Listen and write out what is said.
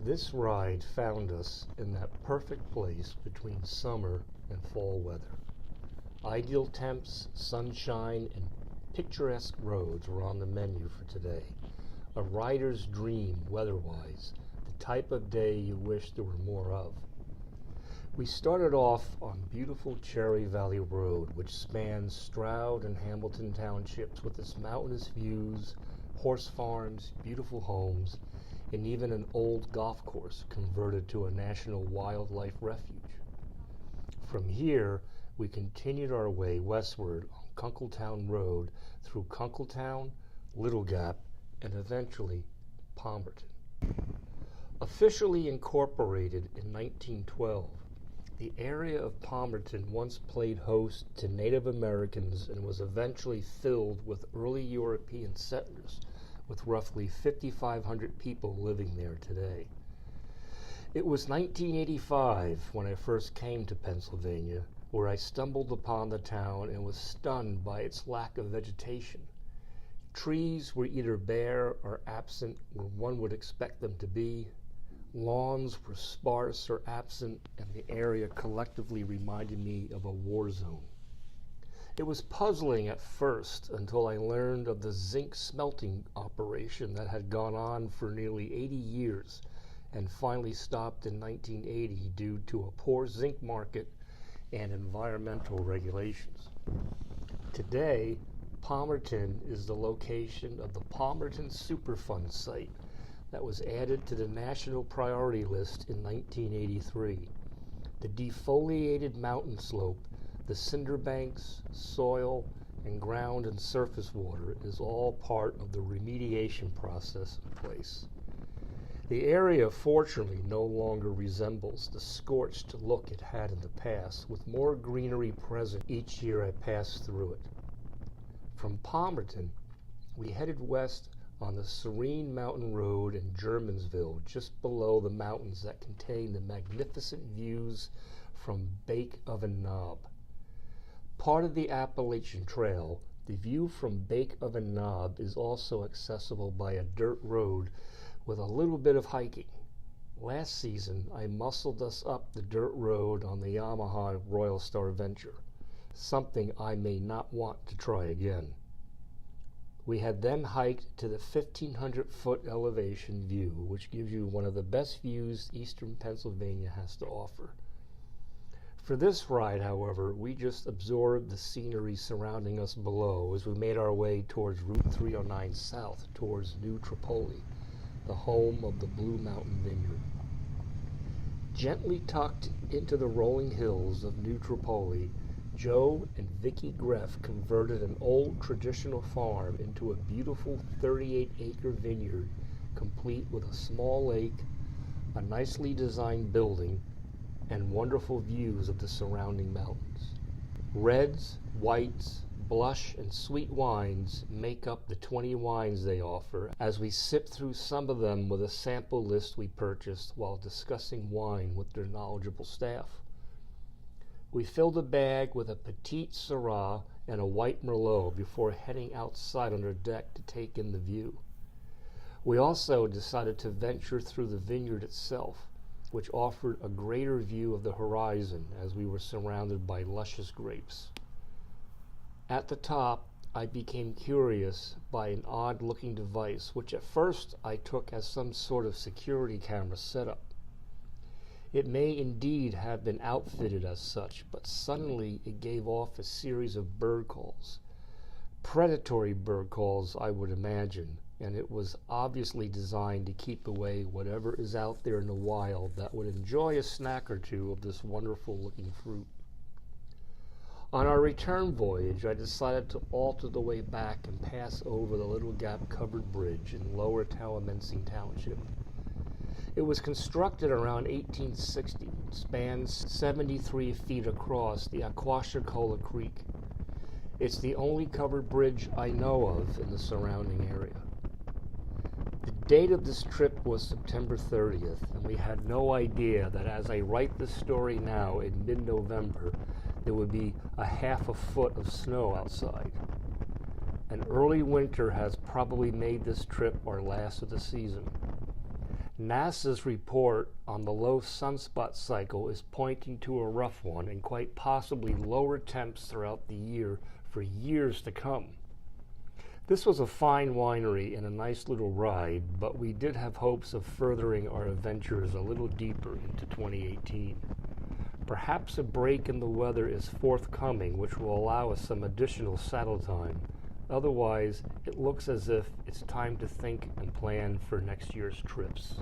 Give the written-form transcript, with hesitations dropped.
This ride found us in that perfect place between summer and fall weather. Ideal temps, sunshine, and picturesque roads were on the menu for today. A rider's dream weather-wise, the type of day you wish there were more of. We started off on beautiful Cherry Valley Road, which spans Stroud and Hamilton townships with its mountainous views, horse farms, beautiful homes, and even an old golf course converted to a national wildlife refuge. From here, we continued our way westward on Kunkletown Road through Kunkletown, Little Gap, and eventually Palmerton. Officially incorporated in 1912, the area of Palmerton once played host to Native Americans and was eventually filled with early European settlers, with roughly 5,500 people living there today. It was 1985 when I first came to Pennsylvania, where I stumbled upon the town and was stunned by its lack of vegetation. Trees were either bare or absent where one would expect them to be. Lawns were sparse or absent, and the area collectively reminded me of a war zone. It was puzzling at first until I learned of the zinc smelting operation that had gone on for nearly 80 years and finally stopped in 1980 due to a poor zinc market and environmental regulations. Today, Palmerton is the location of the Palmerton Superfund site that was added to the National Priority List in 1983. The defoliated mountain slope, the cinder banks, soil, and ground and surface water is all part of the remediation process in place. The area fortunately no longer resembles the scorched look it had in the past, with more greenery present each year I passed through it. From Palmerton, we headed west on the Serene Mountain Road in Germansville, just below the mountains that contain the magnificent views from Bake Oven Knob. Part of the Appalachian Trail, the view from Bake Oven Knob is also accessible by a dirt road with a little bit of hiking. Last season, I muscled us up the dirt road on the Yamaha Royal Star Venture, something I may not want to try again. We had then hiked to the 1,500-foot elevation view, which gives you one of the best views eastern Pennsylvania has to offer. For this ride, however, we just absorbed the scenery surrounding us below as we made our way towards Route 309 south towards New Tripoli, the home of the Blue Mountain Vineyard. Gently tucked into the rolling hills of New Tripoli, Joe and Vicki Greff converted an old traditional farm into a beautiful 38-acre vineyard, complete with a small lake, a nicely designed building, and wonderful views of the surrounding mountains. Reds, whites, blush, and sweet wines make up the 20 wines they offer, as we sip through some of them with a sample list we purchased while discussing wine with their knowledgeable staff. We filled a bag with a Petite Syrah and a white Merlot before heading outside on our deck to take in the view. We also decided to venture through the vineyard itself, which offered a greater view of the horizon as we were surrounded by luscious grapes. At the top, I became curious by an odd-looking device, which at first I took as some sort of security camera setup. It may indeed have been outfitted as such, but suddenly it gave off a series of bird calls. Predatory bird calls, I would imagine, and it was obviously designed to keep away whatever is out there in the wild that would enjoy a snack or two of this wonderful-looking fruit. On our return voyage, I decided to alter the way back and pass over the Little Gap Covered Bridge in Lower Towamensing Township. It was constructed around 1860, spans 73 feet across the Aquashacola Creek. It's the only covered bridge I know of in the surrounding area. The date of this trip was September 30th, and we had no idea that as I write this story now in mid-November, there would be a half a foot of snow outside. An early winter has probably made this trip our last of the season. NASA's report on the low sunspot cycle is pointing to a rough one and quite possibly lower temps throughout the year for years to come. This was a fine winery and a nice little ride, but we did have hopes of furthering our adventures a little deeper into 2018. Perhaps a break in the weather is forthcoming, which will allow us some additional saddle time. Otherwise, it looks as if it's time to think and plan for next year's trips.